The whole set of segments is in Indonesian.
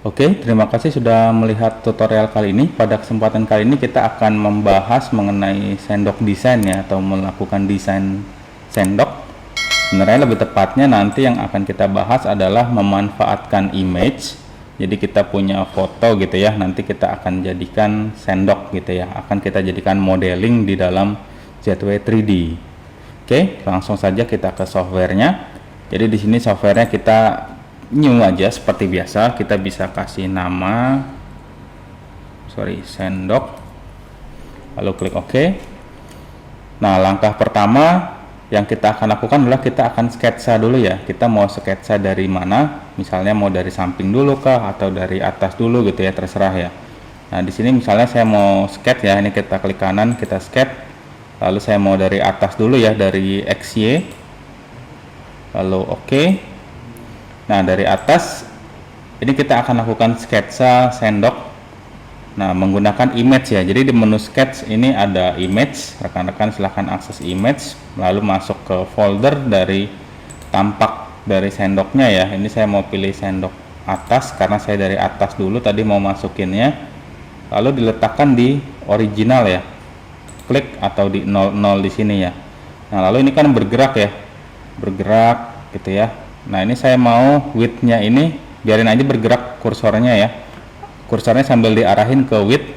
Oke, terima kasih sudah melihat tutorial kali ini. Pada kesempatan kali ini kita akan membahas mengenai sendok desain ya, atau melakukan desain sendok. Sebenarnya lebih tepatnya nanti yang akan kita bahas adalah memanfaatkan image. Jadi kita punya foto gitu ya, nanti kita akan jadikan sendok gitu ya, akan kita jadikan modeling di dalam ZW 3D. Oke, langsung saja kita ke softwarenya. Jadi di sini softwarenya kita new aja seperti biasa. Kita bisa kasih nama sendok, lalu klik OK. Nah, langkah pertama yang kita akan lakukan adalah kita akan sketsa dulu ya. Kita mau sketsa dari mana, misalnya mau dari samping dulu kah atau dari atas dulu gitu ya, terserah ya. Nah, di sini misalnya saya mau sketch ya, ini kita klik kanan, kita sketch. Lalu saya mau dari atas dulu ya, dari XY, lalu OK. Nah, dari atas ini kita akan lakukan sketsa sendok. Nah, menggunakan image ya. Jadi di menu sketch ini ada image. Rekan-rekan silahkan akses image, lalu masuk ke folder dari tampak dari sendoknya ya. Ini saya mau pilih sendok atas karena saya dari atas dulu tadi mau masukinnya. Lalu diletakkan di original ya. Klik atau di 00 di sini ya. Nah, lalu ini kan bergerak ya. Bergerak gitu ya. Nah, ini saya mau width-nya ini biarin aja bergerak kursornya ya. Kursornya sambil diarahin ke width.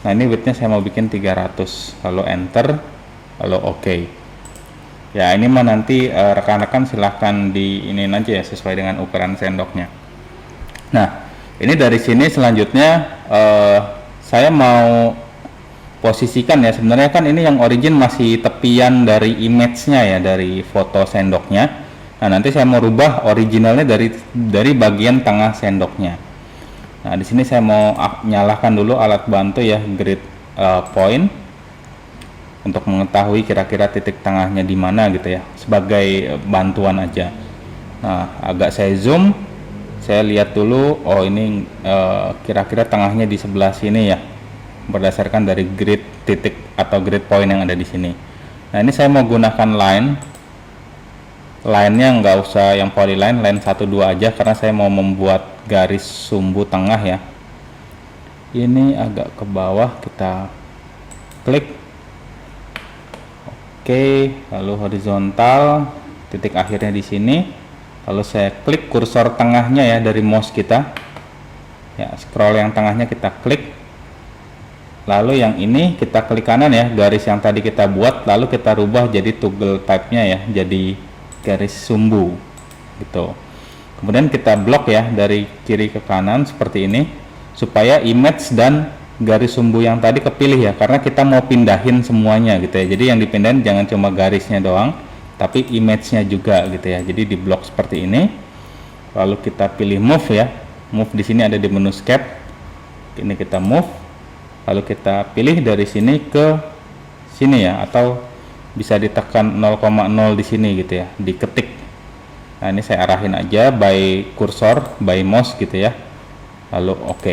Nah, ini width-nya saya mau bikin 300. Lalu enter, lalu OK. Ya, ini mah nanti rekan-rekan silahkan di ini aja ya, sesuai dengan ukuran sendoknya. Nah, ini dari sini selanjutnya saya mau posisikan ya. Sebenarnya kan ini yang origin masih tepian dari image-nya ya, dari foto sendoknya. Nah, nanti saya mau rubah originalnya dari bagian tengah sendoknya. Nah, di sini saya mau nyalakan dulu alat bantu ya, grid point, untuk mengetahui kira-kira titik tengahnya di mana gitu ya, sebagai bantuan aja. Nah, agak saya zoom, saya lihat dulu, oh ini kira-kira tengahnya di sebelah sini ya, berdasarkan dari grid titik atau grid point yang ada di sini. Nah, ini saya mau gunakan line-nya nggak usah yang polyline, line 1 2 aja karena saya mau membuat garis sumbu tengah ya. Ini agak ke bawah, kita klik OK, lalu horizontal, titik akhirnya di sini. Lalu saya klik kursor tengahnya ya dari mouse kita ya, scroll yang tengahnya kita klik. Lalu yang ini kita klik kanan ya, garis yang tadi kita buat, lalu kita rubah jadi toggle type-nya ya, jadi garis sumbu gitu. Kemudian kita blok ya dari kiri ke kanan seperti ini, supaya image dan garis sumbu yang tadi kepilih ya, karena kita mau pindahin semuanya gitu ya. Jadi yang dipindahin jangan cuma garisnya doang, tapi image-nya juga gitu ya. Jadi di blok seperti ini. Lalu kita pilih move ya. Move di sini ada di menu escape. Ini kita move. Lalu kita pilih dari sini ke sini ya, atau bisa ditekan 0,0 di sini gitu ya, diketik. Nah, ini saya arahin aja by kursor, by mouse gitu ya, lalu OK.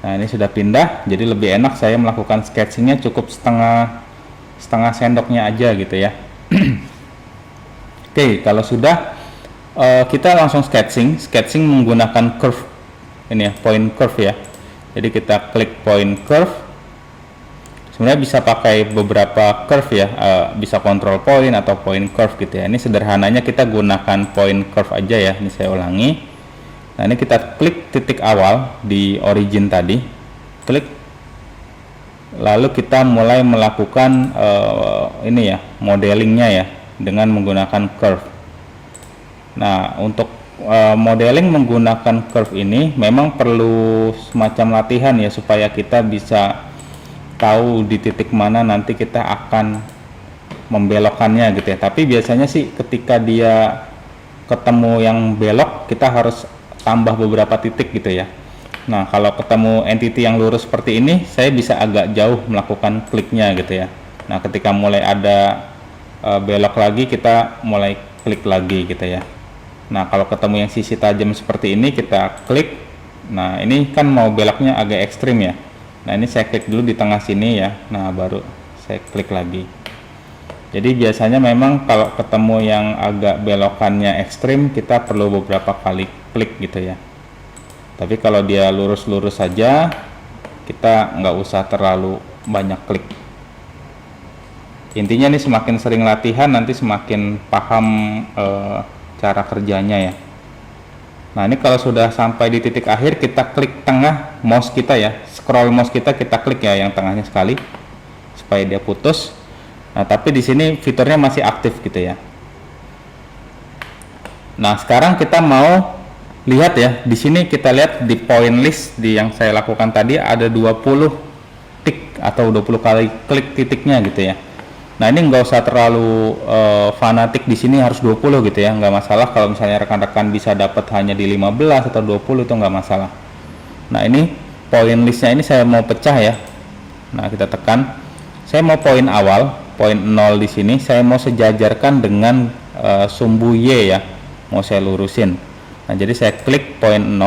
Nah, ini sudah pindah, jadi lebih enak saya melakukan sketchingnya cukup setengah sendoknya aja gitu ya. Oke, kalau sudah kita langsung sketching menggunakan curve ini ya, point curve ya. Jadi kita klik point curve. Sebenarnya bisa pakai beberapa curve ya, bisa control point atau point curve gitu ya. Ini sederhananya kita gunakan point curve aja ya. Ini saya ulangi. Nah, ini kita klik titik awal di origin tadi, klik. Lalu kita mulai melakukan ini ya, modelingnya ya, dengan menggunakan curve. Nah, untuk modeling menggunakan curve ini memang perlu semacam latihan ya, supaya kita bisa tahu di titik mana nanti kita akan membelokkannya gitu ya. Tapi biasanya sih ketika dia ketemu yang belok, kita harus tambah beberapa titik gitu ya. Nah, kalau ketemu entity yang lurus seperti ini, saya bisa agak jauh melakukan kliknya gitu ya. Nah, ketika mulai ada belok lagi, kita mulai klik lagi gitu ya. Nah, kalau ketemu yang sisi tajam seperti ini, kita klik. Nah, ini kan mau beloknya agak ekstrim ya. Nah, ini saya klik dulu di tengah sini ya. Nah, baru saya klik lagi. Jadi biasanya memang kalau ketemu yang agak belokannya ekstrim, kita perlu beberapa kali klik gitu ya. Tapi kalau dia lurus-lurus saja, kita nggak usah terlalu banyak klik. Intinya nih, semakin sering latihan nanti semakin paham cara kerjanya ya. Nah, ini kalau sudah sampai di titik akhir, kita klik tengah mouse kita ya, scroll mouse kita klik ya yang tengahnya sekali supaya dia putus. Nah, tapi di sini fiturnya masih aktif gitu ya. Nah, sekarang kita mau lihat ya, di sini kita lihat di point list di yang saya lakukan tadi ada 20 tik atau 20 kali klik titiknya gitu ya. Nah, ini nggak usah terlalu fanatik, di sini harus 20 gitu ya, nggak masalah kalau misalnya rekan-rekan bisa dapat hanya di 15 atau 20 itu nggak masalah. Nah, ini point listnya ini saya mau pecah ya. Nah, kita tekan, saya mau poin awal, poin 0 di sini saya mau sejajarkan dengan sumbu Y ya, mau saya lurusin. Nah, jadi saya klik poin 0,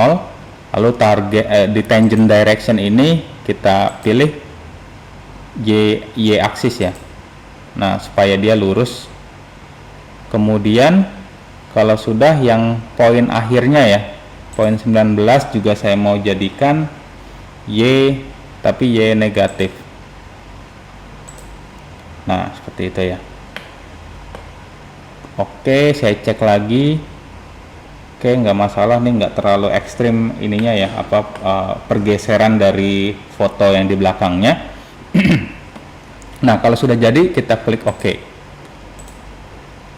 lalu target di tangent direction ini kita pilih Y aksis ya. Nah, supaya dia lurus. Kemudian kalau sudah yang poin akhirnya ya, poin 19 juga saya mau jadikan Y, tapi Y negatif. Nah, seperti itu ya. Oke, saya cek lagi. Oke, nggak masalah nih, nggak terlalu ekstrim ininya ya, pergeseran dari foto yang di belakangnya. Nah, kalau sudah jadi kita klik OK.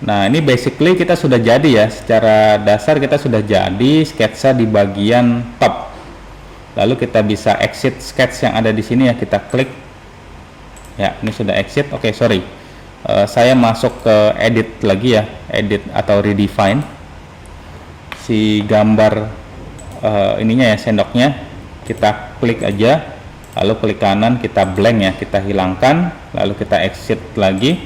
Nah, ini basically kita sudah jadi ya, secara dasar kita sudah jadi sketsa di bagian top. Lalu kita bisa exit sketch yang ada di sini ya, kita klik. Ya, ini sudah exit. Oke, sorry. Saya masuk ke edit lagi ya, edit atau redefine. Si gambar ininya ya, sendoknya kita klik aja, lalu klik kanan, kita blank ya, kita hilangkan, lalu kita exit lagi.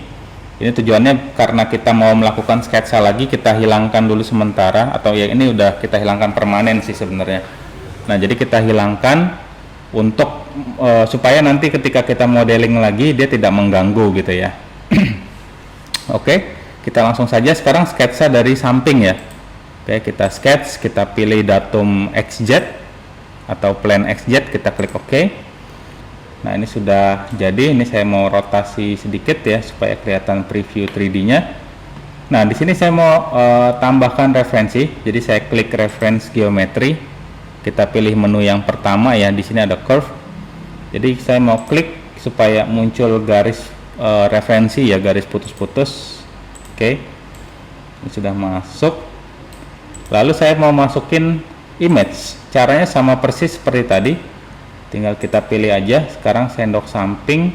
Ini tujuannya karena kita mau melakukan sketsa lagi, kita hilangkan dulu sementara, atau ya ini udah kita hilangkan permanen sih sebenarnya. Nah, jadi kita hilangkan untuk supaya nanti ketika kita modeling lagi dia tidak mengganggu gitu ya. Oke, kita langsung saja sekarang sketsa dari samping ya. Oke, kita sketch, kita pilih datum XZ atau plan XZ, kita klik OK. Nah, ini sudah jadi. Ini saya mau rotasi sedikit ya supaya kelihatan preview 3D-nya. Nah, di sini saya mau tambahkan referensi. Jadi saya klik reference geometry. Kita pilih menu yang pertama ya. Di sini ada curve. Jadi saya mau klik supaya muncul garis referensi ya, garis putus-putus. Oke. Ini sudah masuk. Lalu saya mau masukin image. Caranya sama persis seperti tadi. Tinggal kita pilih aja. Sekarang sendok samping.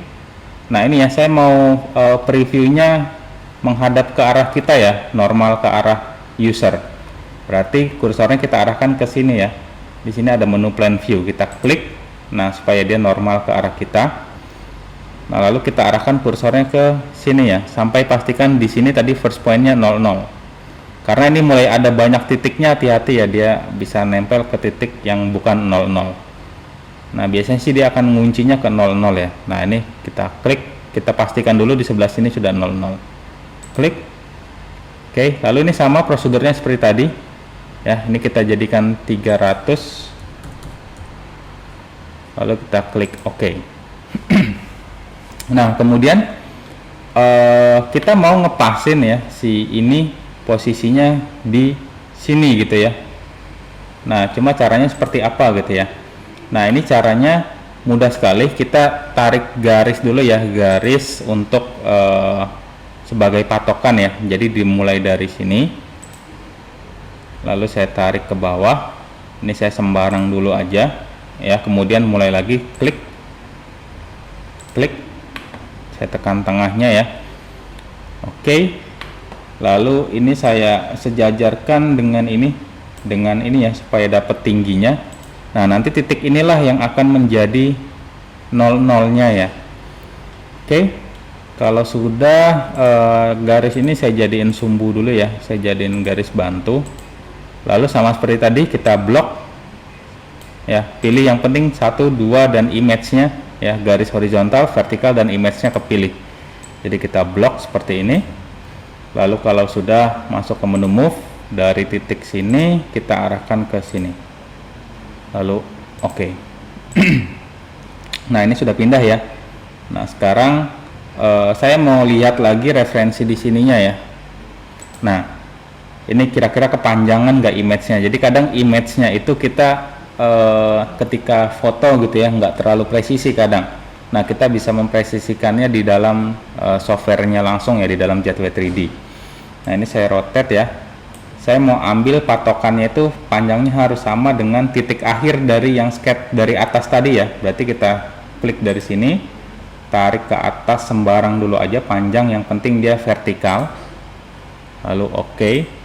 Nah, ini ya, saya mau previewnya menghadap ke arah kita ya, normal ke arah user. Berarti kursornya kita arahkan ke sini ya. Di sini ada menu plan view, kita klik. Nah, supaya dia normal ke arah kita. Nah, lalu kita arahkan kursornya ke sini ya, sampai pastikan di sini tadi first point-nya 00. Karena ini mulai ada banyak titiknya, hati-hati ya, dia bisa nempel ke titik yang bukan 00. Nah, biasanya sih dia akan nguncinya ke 00 ya. Nah, ini kita klik, kita pastikan dulu di sebelah sini sudah 00. Klik. Oke, lalu ini sama prosedurnya seperti tadi. Ya, ini kita jadikan 300. Lalu kita klik OK. Nah, kemudian kita mau ngepasin ya si ini posisinya di sini gitu ya. Nah, cuma caranya seperti apa gitu ya. Nah, ini caranya mudah sekali. Kita tarik garis dulu ya, garis untuk sebagai patokan ya. Jadi dimulai dari sini, lalu saya tarik ke bawah. Ini saya sembarang dulu aja ya, kemudian mulai lagi klik, saya tekan tengahnya ya. Oke. Lalu ini saya sejajarkan dengan ini ya, supaya dapat tingginya. Nah, nanti titik inilah yang akan menjadi 00-nya ya. Oke, kalau sudah garis ini saya jadiin sumbu dulu ya, saya jadiin garis bantu. Lalu sama seperti tadi kita blok ya, pilih yang penting 1, 2 dan image-nya ya, garis horizontal, vertikal dan image-nya kepilih. Jadi kita blok seperti ini. Lalu kalau sudah masuk ke menu move, dari titik sini kita arahkan ke sini. lalu oke. Nah, ini sudah pindah ya. Nah, sekarang saya mau lihat lagi referensi di sininya ya. Nah, ini kira-kira kepanjangan nggak image-nya. Jadi kadang image-nya itu kita ketika foto gitu ya, nggak terlalu presisi kadang. Nah, kita bisa mempresisikannya di dalam softwarenya langsung ya, di dalam Jet-Way 3D. Nah, ini saya rotate ya. Saya mau ambil patokannya itu panjangnya harus sama dengan titik akhir dari yang sketch dari atas tadi ya. Berarti kita klik dari sini, tarik ke atas sembarang dulu aja panjang, yang penting dia vertikal. Lalu oke.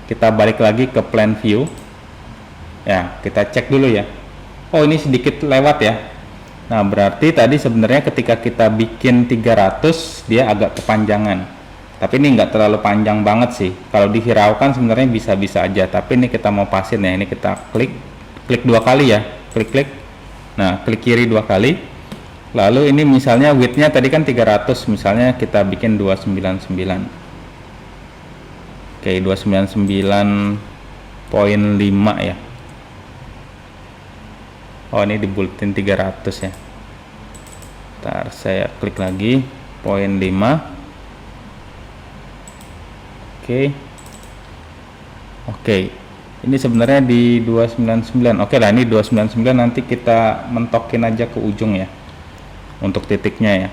Kita balik lagi ke plan view. Ya, kita cek dulu ya. Oh, ini sedikit lewat ya. Nah, berarti tadi sebenarnya ketika kita bikin 300 dia agak kepanjangan. Tapi ini nggak terlalu panjang banget sih. Kalau dihiraukan sebenarnya bisa-bisa aja. Tapi ini kita mau pasin ya. Ini kita klik 2 kali ya. Klik. Nah, klik kiri 2 kali. Lalu ini misalnya width-nya tadi kan 300. Misalnya kita bikin 299. Oke, 299.5 ya. Oh, ini di bulletin 300 ya. Ntar saya klik lagi. Poin 5. Oke. Ini sebenarnya di 299. Oke lah, ini 299 nanti kita mentokin aja ke ujung ya. Untuk titiknya ya.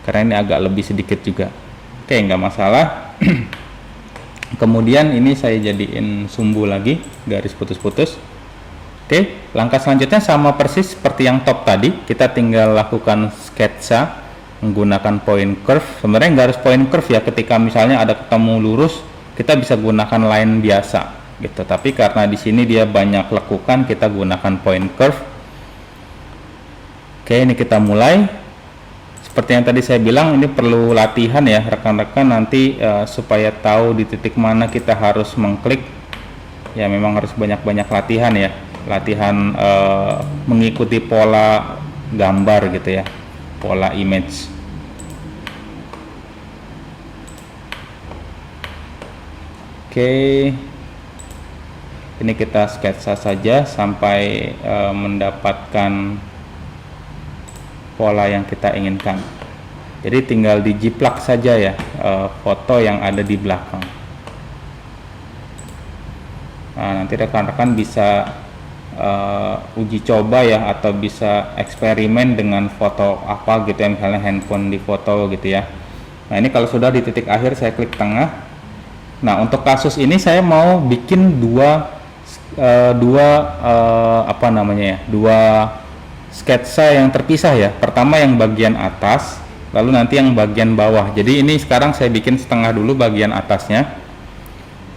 Karena ini agak lebih sedikit juga. Oke, nggak masalah. Kemudian ini saya jadiin sumbu lagi, garis putus-putus. Oke, langkah selanjutnya sama persis seperti yang top tadi. Kita tinggal lakukan sketsa menggunakan point curve. Sebenarnya nggak harus point curve ya, ketika misalnya ada ketemu lurus kita bisa gunakan line biasa gitu, tapi karena di sini dia banyak lekukan kita gunakan point curve. Oke, ini kita mulai. Seperti yang tadi saya bilang, ini perlu latihan ya rekan-rekan nanti supaya tahu di titik mana kita harus mengklik ya. Memang harus banyak-banyak latihan ya, latihan mengikuti pola gambar gitu ya, pola image. Oke, ini kita sketsa saja sampai mendapatkan pola yang kita inginkan. Jadi tinggal dijiplak saja ya foto yang ada di belakang. Nah, nanti rekan-rekan bisa uji coba ya, atau bisa eksperimen dengan foto apa gitu ya, misalnya handphone di foto gitu ya. Nah, ini kalau sudah di titik akhir saya klik tengah. Nah, untuk kasus ini saya mau bikin dua sketsa yang terpisah ya. Pertama yang bagian atas, lalu nanti yang bagian bawah. Jadi ini sekarang saya bikin setengah dulu bagian atasnya.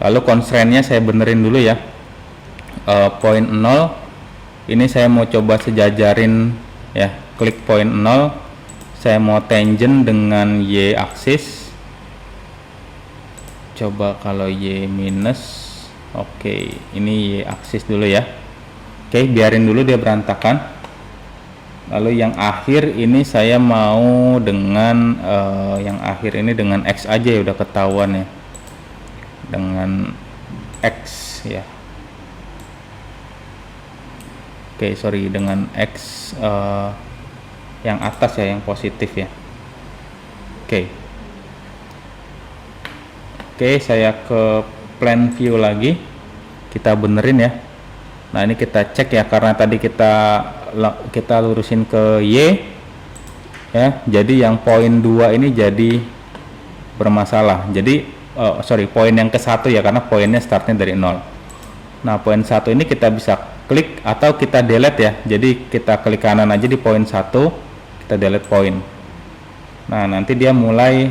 Lalu constraint-nya saya benerin dulu ya. Poin 0 ini saya mau coba sejajarin ya. Klik poin 0, saya mau tangent dengan y aksis. Coba kalau y minus. Oke, ini y aksis dulu ya. Oke, biarin dulu dia berantakan. Lalu yang akhir ini saya mau dengan yang akhir ini dengan x aja ya, udah ketahuan ya, dengan x ya. Oke, sorry, dengan x yang atas ya, yang positif ya. Oke, saya ke plan view lagi, kita benerin ya. Nah, ini kita cek ya, karena tadi kita lurusin ke y ya, jadi yang poin 2 ini jadi bermasalah. Jadi poin yang ke 1 ya, karena poinnya startnya dari 0. Nah, poin 1 ini kita bisa klik atau kita delete ya. Jadi kita klik kanan aja di poin 1, kita delete poin. Nah, nanti dia mulai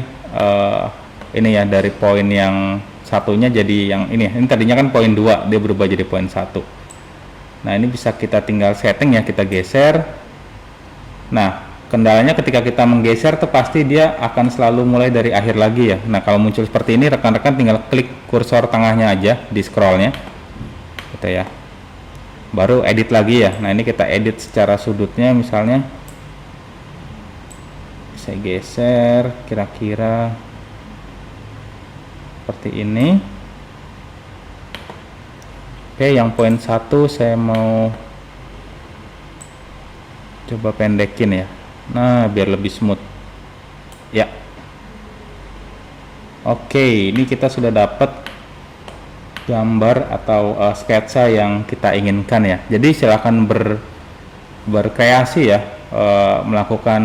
ini ya, dari poin yang satunya jadi yang ini tadinya kan poin 2, dia berubah jadi poin 1. Nah, ini bisa kita tinggal setting ya, kita geser. Nah, kendalanya ketika kita menggeser tuh pasti dia akan selalu mulai dari akhir lagi ya. Nah, kalau muncul seperti ini, rekan-rekan tinggal klik kursor tengahnya aja di scrollnya gitu ya, baru edit lagi ya. Nah, ini kita edit secara sudutnya, misalnya saya geser kira-kira seperti ini. Oke, yang poin 1 saya mau Coba pendekin ya. Nah, biar lebih smooth. Ya. Oke, ini kita sudah dapat gambar atau sketsa yang kita inginkan ya. Jadi silakan berkreasi ya, melakukan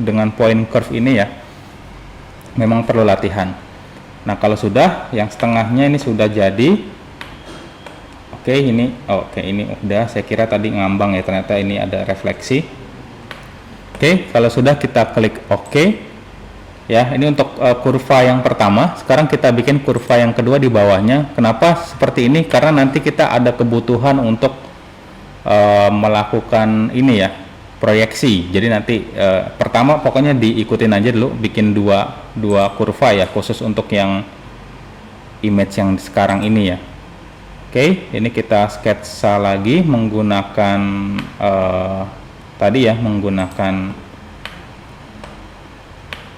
dengan point curve ini ya. Memang perlu latihan. Nah, kalau sudah, yang setengahnya ini sudah jadi. Oke, ini udah. Saya kira tadi ngambang ya, ternyata ini ada refleksi. Oke, kalau sudah kita klik OK. Ya, ini untuk kurva yang pertama. Sekarang kita bikin kurva yang kedua di bawahnya. Kenapa seperti ini? Karena nanti kita ada kebutuhan untuk melakukan ini ya, proyeksi. Jadi nanti pertama pokoknya diikutin aja dulu, bikin dua kurva ya, khusus untuk yang image yang sekarang ini ya. Oke, ini kita sketsa lagi menggunakan tadi ya, menggunakan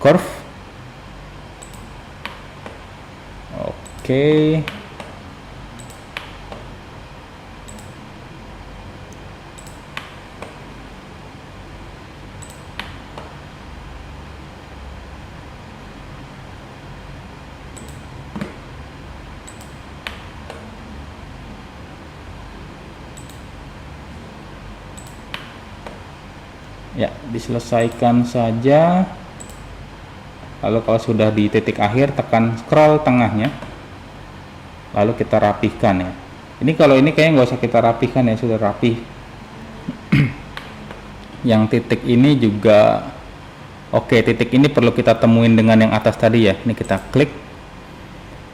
curve. Oke. Ya, diselesaikan saja. Lalu kalau sudah di titik akhir, tekan scroll tengahnya. Lalu kita rapihkan ya. Ini kalau ini kayaknya nggak usah kita rapihkan ya, sudah rapih. Yang titik ini juga oke, titik ini perlu kita temuin dengan yang atas tadi ya. Ini kita klik,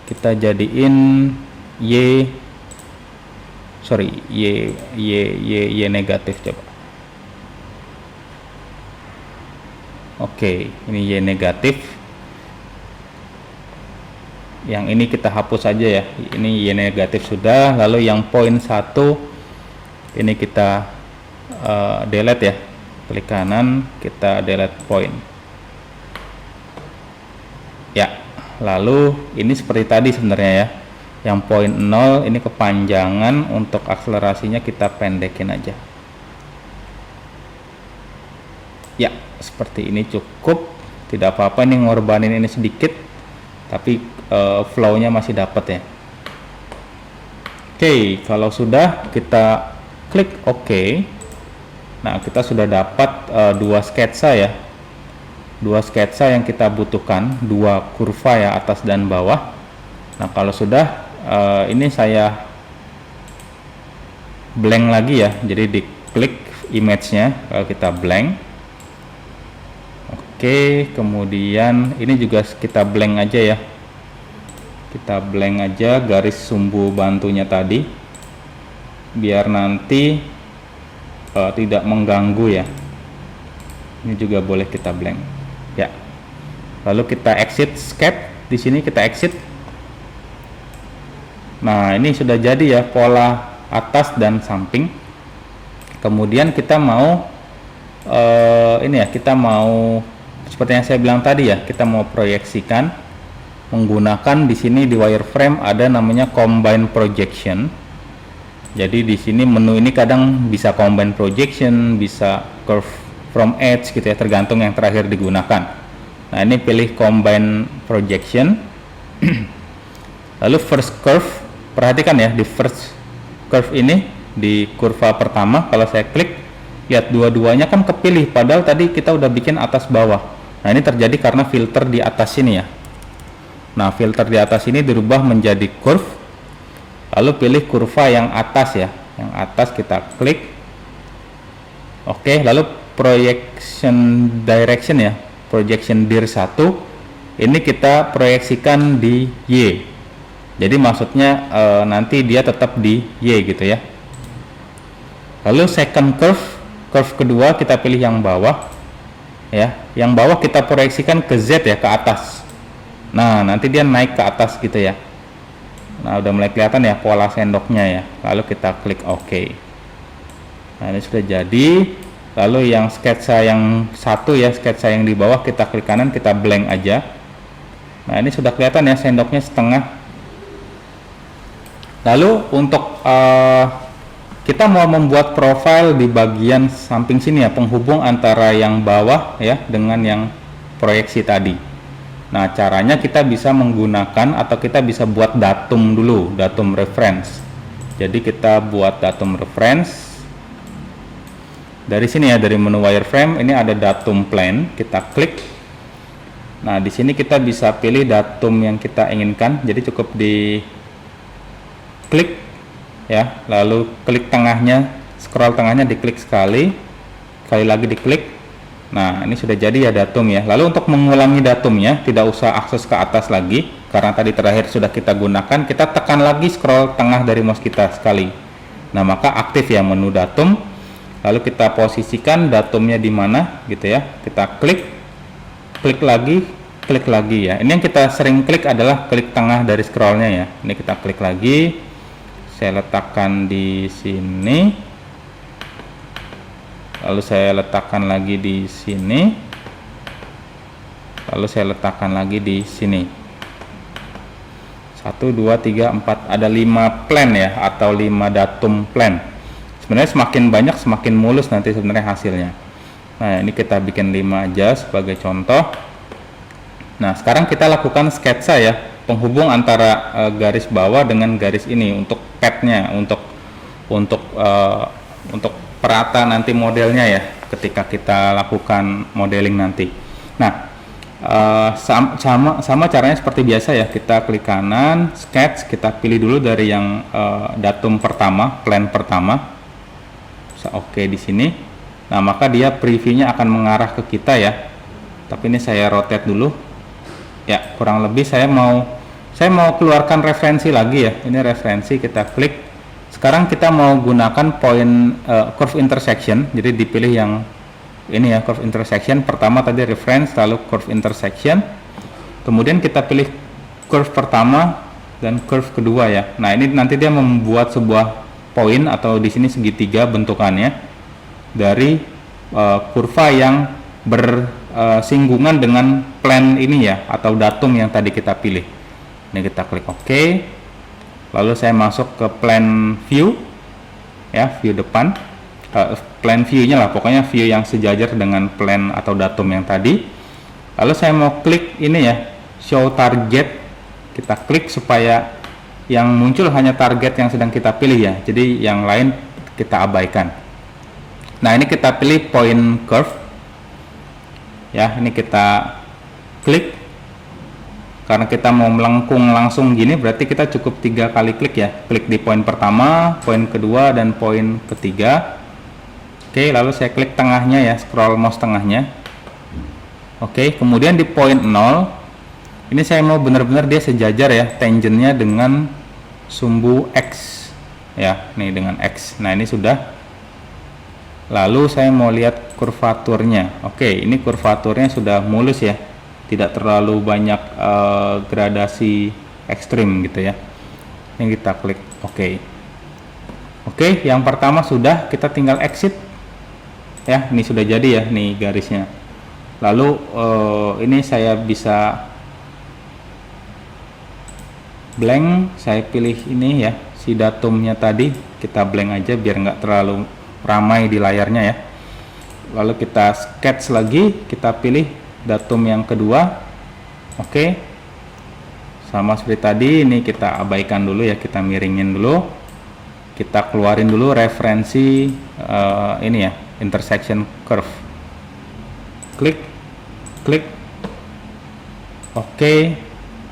kita jadiin Y negatif coba. Oke, ini Y negatif. Yang ini kita hapus aja ya. Ini Y negatif sudah. Lalu yang poin 1 ini kita delete ya. Klik kanan, kita delete point. Ya, lalu ini seperti tadi sebenarnya ya. Yang poin 0 ini kepanjangan, untuk akselerasinya kita pendekin aja. Ya, seperti ini cukup. Tidak apa-apa, ini ngorbanin ini sedikit, tapi flow-nya masih dapat ya. Oke, kalau sudah kita klik OK. Nah, kita sudah dapat dua sketsa ya. Dua sketsa yang kita butuhkan, dua kurva ya, atas dan bawah. Nah, kalau sudah ini saya blank lagi ya. Jadi diklik image-nya, kalau kita blank. Oke, kemudian ini juga kita blank aja ya. Kita blank aja garis sumbu bantunya tadi, biar nanti tidak mengganggu ya. Ini juga boleh kita blank ya. Lalu kita exit sketch, di sini kita exit. Nah, ini sudah jadi ya, pola atas dan samping. Kemudian kita mau ini ya, kita mau seperti yang saya bilang tadi ya, kita mau proyeksikan menggunakan di sini di wireframe ada namanya combine projection. Jadi di sini menu ini kadang bisa combine projection, bisa curve from edge gitu ya, tergantung yang terakhir digunakan. Nah, ini pilih combine projection. Lalu first curve, perhatikan ya, di first curve ini, di kurva pertama kalau saya klik, lihat dua-duanya kan kepilih, padahal tadi kita udah bikin atas bawah. Nah, ini terjadi karena filter di atas sini ya. Nah, filter di atas ini dirubah menjadi curve. Lalu pilih kurva yang atas ya. Yang atas kita klik. Oke, lalu projection direction ya. Projection dir 1. Ini kita proyeksikan di Y. Jadi maksudnya nanti dia tetap di Y gitu ya. Lalu second curve, curve kedua kita pilih yang bawah. Ya, yang bawah kita proyeksikan ke Z ya, ke atas. Nah, nanti dia naik ke atas gitu ya. Nah, udah mulai kelihatan ya pola sendoknya ya. Lalu kita klik OK. Nah, ini sudah jadi. Lalu yang sketsa yang satu ya, sketsa yang di bawah kita klik kanan, kita blank aja. Nah, ini sudah kelihatan ya sendoknya setengah. Lalu untuk kita mau membuat profile di bagian samping sini ya, penghubung antara yang bawah ya dengan yang proyeksi tadi. Nah, caranya kita bisa menggunakan atau kita bisa buat datum dulu, datum reference. Jadi kita buat datum reference. Dari sini ya, dari menu wireframe ini ada datum plan, kita klik. Nah, di sini kita bisa pilih datum yang kita inginkan. Jadi cukup di klik ya, lalu klik tengahnya, scroll tengahnya, diklik sekali lagi diklik. Nah, ini sudah jadi ya datum ya. Lalu untuk mengulangi datumnya tidak usah akses ke atas lagi karena tadi terakhir sudah kita gunakan, kita tekan lagi scroll tengah dari mouse kita sekali. Nah, maka aktif ya menu datum. Lalu kita posisikan datumnya di mana gitu ya, kita klik lagi ya. Ini yang kita sering klik adalah klik tengah dari scrollnya ya. Ini kita klik lagi, saya letakkan di sini, lalu saya letakkan lagi di sini, lalu saya letakkan lagi di sini. 1, 2, 3, 4, ada 5 plan ya, atau 5 datum plan. Sebenarnya semakin banyak semakin mulus nanti sebenarnya hasilnya. Nah, ini kita bikin 5 aja sebagai contoh. Nah, sekarang kita lakukan sketsa ya, penghubung antara garis bawah dengan garis ini untuk padnya, untuk perata nanti modelnya ya, ketika kita lakukan modeling nanti. Nah, sama caranya seperti biasa ya, kita klik kanan, sketch, kita pilih dulu dari yang datum pertama, plan pertama. Oke, di sini. Nah, maka dia previewnya akan mengarah ke kita ya. Tapi ini saya rotate dulu. Ya, kurang lebih saya mau keluarkan referensi lagi ya. Ini referensi, kita klik. Sekarang kita mau gunakan point curve intersection. Jadi dipilih yang ini ya, curve intersection. Pertama tadi reference, lalu curve intersection. Kemudian kita pilih curve pertama dan curve kedua ya. Nah, ini nanti dia membuat sebuah poin atau di sini segitiga bentukannya dari kurva yang bersinggungan dengan plan ini ya, atau datum yang tadi kita pilih. Ini kita klik OK. Lalu saya masuk ke plan view ya, view depan, plan view-nya lah, pokoknya view yang sejajar dengan plan atau datum yang tadi. Lalu saya mau klik ini ya, show target. Kita klik supaya yang muncul hanya target yang sedang kita pilih ya, jadi yang lain kita abaikan. Nah, ini kita pilih point curve ya, ini kita klik. Karena kita mau melengkung langsung gini, berarti kita cukup 3 kali klik ya, klik di poin pertama, poin kedua, dan poin ketiga. Oke, lalu saya klik tengahnya ya, scroll mouse tengahnya. Oke, kemudian di poin 0 ini saya mau benar-benar dia sejajar ya, tangentnya dengan sumbu X ya, nih dengan X. Nah, ini sudah. Lalu saya mau lihat kurvaturnya. Oke, ini kurvaturnya sudah mulus ya, tidak terlalu banyak gradasi ekstrim gitu ya. Ini kita klik OK. Oke, yang pertama sudah, kita tinggal exit ya. Ini sudah jadi ya, nih garisnya. Lalu ini saya bisa blank, saya pilih ini ya, si datumnya tadi kita blank aja biar nggak terlalu ramai di layarnya ya. Lalu kita sketch lagi, kita pilih datum yang kedua. Oke, sama seperti tadi, ini kita abaikan dulu ya, kita miringin dulu, kita keluarin dulu referensi ini ya, intersection curve. Klik oke.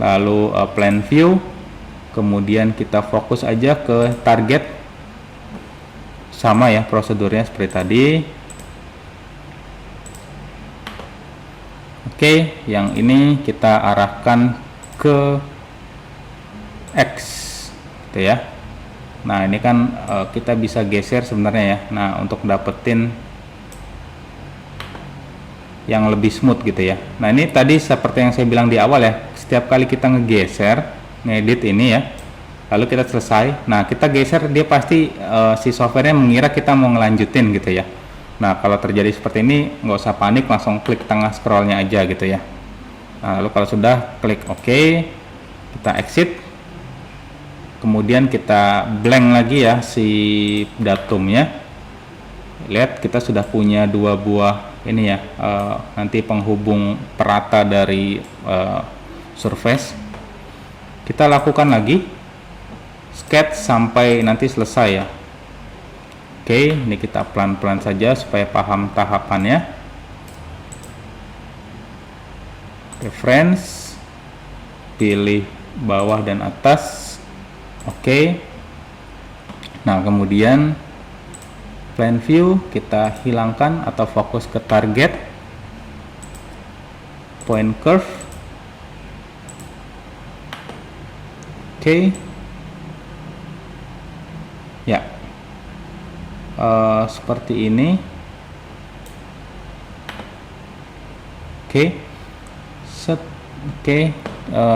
Lalu plan view, kemudian kita fokus aja ke target, sama ya prosedurnya seperti tadi. Oke, yang ini kita arahkan ke X gitu ya. Nah, ini kan kita bisa geser sebenarnya ya. Nah, untuk dapetin yang lebih smooth gitu ya. Nah, ini tadi seperti yang saya bilang di awal ya, setiap kali kita ngegeser, ngedit ini ya, lalu kita selesai, nah kita geser, dia pasti si softwarenya mengira kita mau ngelanjutin gitu ya. Nah, kalau terjadi seperti ini nggak usah panik, langsung klik tengah scrollnya aja gitu ya. Nah, lalu kalau sudah, klik OK, kita exit. kemudian kita blank lagi ya si datumnya. Lihat kita sudah punya dua buah ini ya, nanti penghubung perata dari surface. Kita lakukan lagi sketch sampai nanti selesai ya. Oke, ini kita pelan-pelan saja supaya paham tahapannya. Reference, pilih bawah dan atas. Oke. Nah, kemudian plan view kita hilangkan atau fokus ke target. Point curve. Oke. Ya. Seperti ini. Oke. Oke.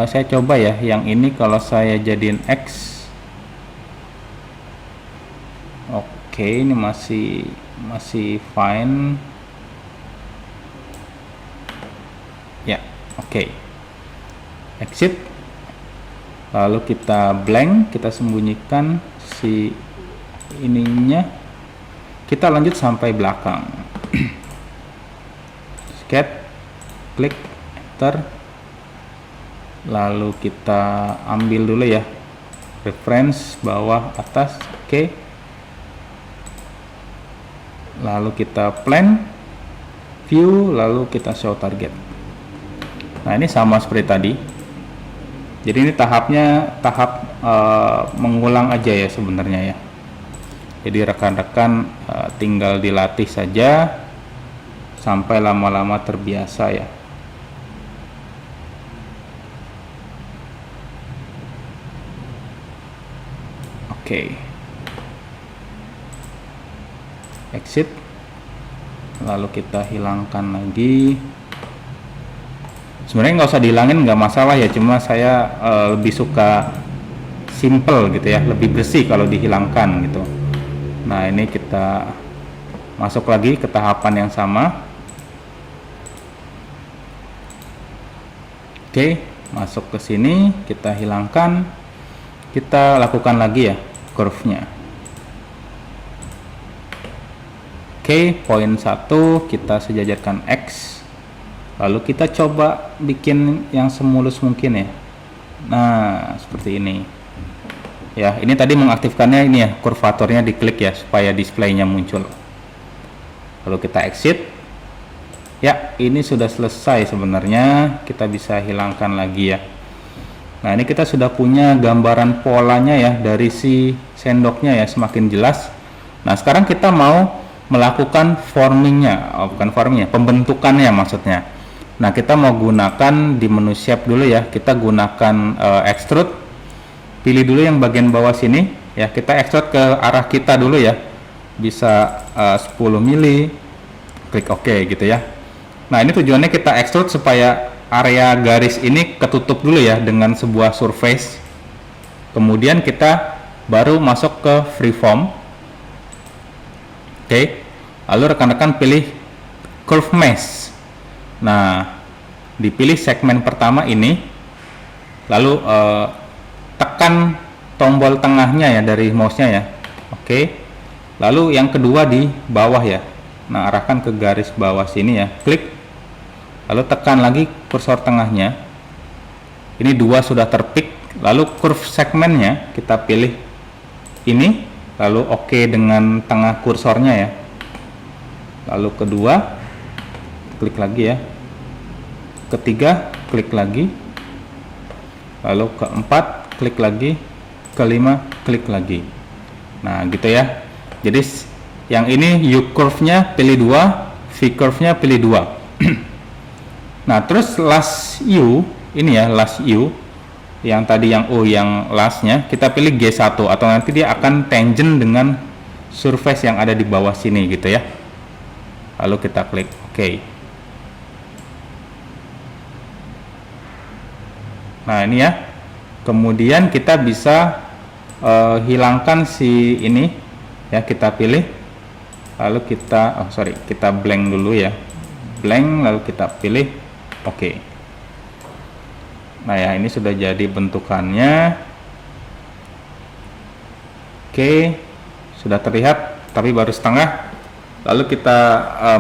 Saya coba ya yang ini kalau saya jadiin X. Oke, ini masih fine ya. Oke, exit, lalu kita blank, kita sembunyikan si ininya, kita lanjut sampai belakang. Sketch, klik enter, lalu kita ambil dulu ya reference bawah atas. Oke. Lalu kita plan view, lalu kita show target. Nah, ini sama seperti tadi. Jadi ini tahapnya tahap mengulang aja ya sebenarnya ya. Jadi rekan-rekan tinggal dilatih saja sampai lama-lama terbiasa ya. Oke. Exit, lalu kita hilangkan lagi. Sebenarnya nggak usah dihilangin, nggak masalah ya, cuma saya lebih suka simple gitu ya, lebih bersih kalau dihilangkan gitu. Nah, ini kita masuk lagi ke tahapan yang sama. Oke, masuk ke sini, kita hilangkan, kita lakukan lagi ya curve-nya. Oke, poin 1 kita sejajarkan X, lalu kita coba bikin yang semulus mungkin ya. Nah, seperti ini ya. Ini tadi mengaktifkannya ini ya, kurvatornya diklik ya supaya displaynya muncul. Lalu kita exit ya. Ini sudah selesai sebenarnya, kita bisa hilangkan lagi ya. Nah, ini kita sudah punya gambaran polanya ya dari si sendoknya ya, semakin jelas. Nah, sekarang kita mau melakukan formingnya, bukan formingnya, pembentukannya maksudnya. Nah, kita mau gunakan di menu shape dulu ya, kita gunakan extrude, pilih dulu yang bagian bawah sini ya, kita extrude ke arah kita dulu ya, bisa 10 mili, klik OK gitu ya. Nah, ini tujuannya kita extrude supaya area garis ini ketutup dulu ya dengan sebuah surface, kemudian kita baru masuk ke freeform. Oke, lalu rekan-rekan pilih curve mesh. Nah, dipilih segmen pertama ini, lalu tekan tombol tengahnya ya dari mouse-nya ya. Oke, lalu yang kedua di bawah ya. Nah, arahkan ke garis bawah sini ya, klik, lalu tekan lagi kursor tengahnya. Ini dua sudah terpik, lalu curve segmennya kita pilih ini. Lalu oke dengan tengah kursornya ya. Lalu kedua, klik lagi ya. Ketiga, klik lagi. Lalu keempat, klik lagi. Kelima, klik lagi. Nah, gitu ya. Jadi yang ini U curve-nya pilih 2, V curve-nya pilih 2. Nah, terus last U, ini ya last U. Yang tadi yang O yang lastnya kita pilih G1 atau nanti dia akan tangent dengan surface yang ada di bawah sini gitu ya. Lalu kita klik OK. Nah, ini ya. Kemudian kita bisa hilangkan si ini ya, kita pilih, lalu kita kita blank dulu ya, blank, lalu kita pilih OK. Nah ya, ini sudah jadi bentukannya. Oke, sudah terlihat tapi baru setengah. Lalu kita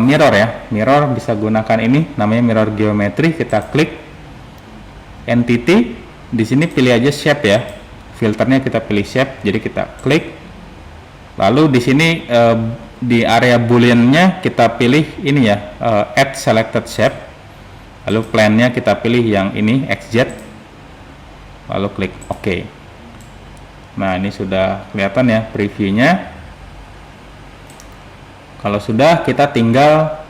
mirror ya. Mirror bisa gunakan ini namanya mirror geometri. Kita klik entity. Di sini pilih aja shape ya. Filternya kita pilih shape. Jadi kita klik. Lalu di sini di area booleannya kita pilih ini ya, add selected shape. Lalu plane-nya kita pilih yang ini XZ. Lalu klik OK. Nah, ini sudah kelihatan ya previewnya. Kalau sudah, kita tinggal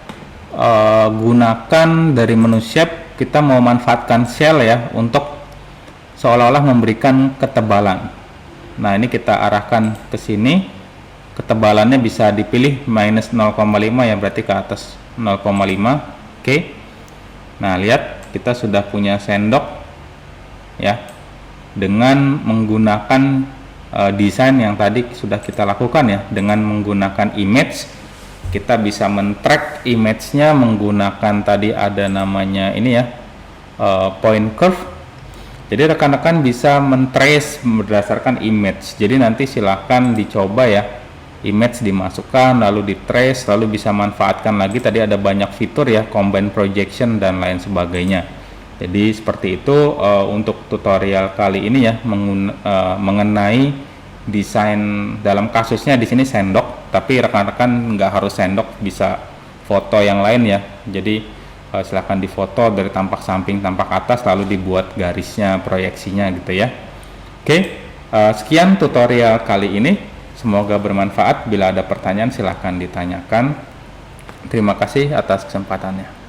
gunakan dari menu shape. Kita mau manfaatkan shell ya untuk seolah-olah memberikan ketebalan. Nah, ini kita arahkan ke sini. Ketebalannya bisa dipilih minus 0,5 ya, berarti ke atas 0,5. Oke. Nah, lihat kita sudah punya sendok ya, dengan menggunakan desain yang tadi sudah kita lakukan ya. Dengan menggunakan image, kita bisa men-track image-nya menggunakan tadi ada namanya ini ya, point curve. Jadi rekan-rekan bisa men-trace berdasarkan image. Jadi nanti silahkan dicoba ya, image dimasukkan lalu di-trace, lalu bisa manfaatkan lagi. Tadi ada banyak fitur ya, combine projection dan lain sebagainya. Jadi seperti itu untuk tutorial kali ini ya, mengenai desain. Dalam kasusnya di sini sendok, tapi rekan-rekan nggak harus sendok, bisa foto yang lain ya. Jadi silahkan difoto dari tampak samping, tampak atas, lalu dibuat garisnya, proyeksinya gitu ya. Oke, sekian tutorial kali ini. Semoga bermanfaat. Bila ada pertanyaan silahkan ditanyakan. Terima kasih atas kesempatannya.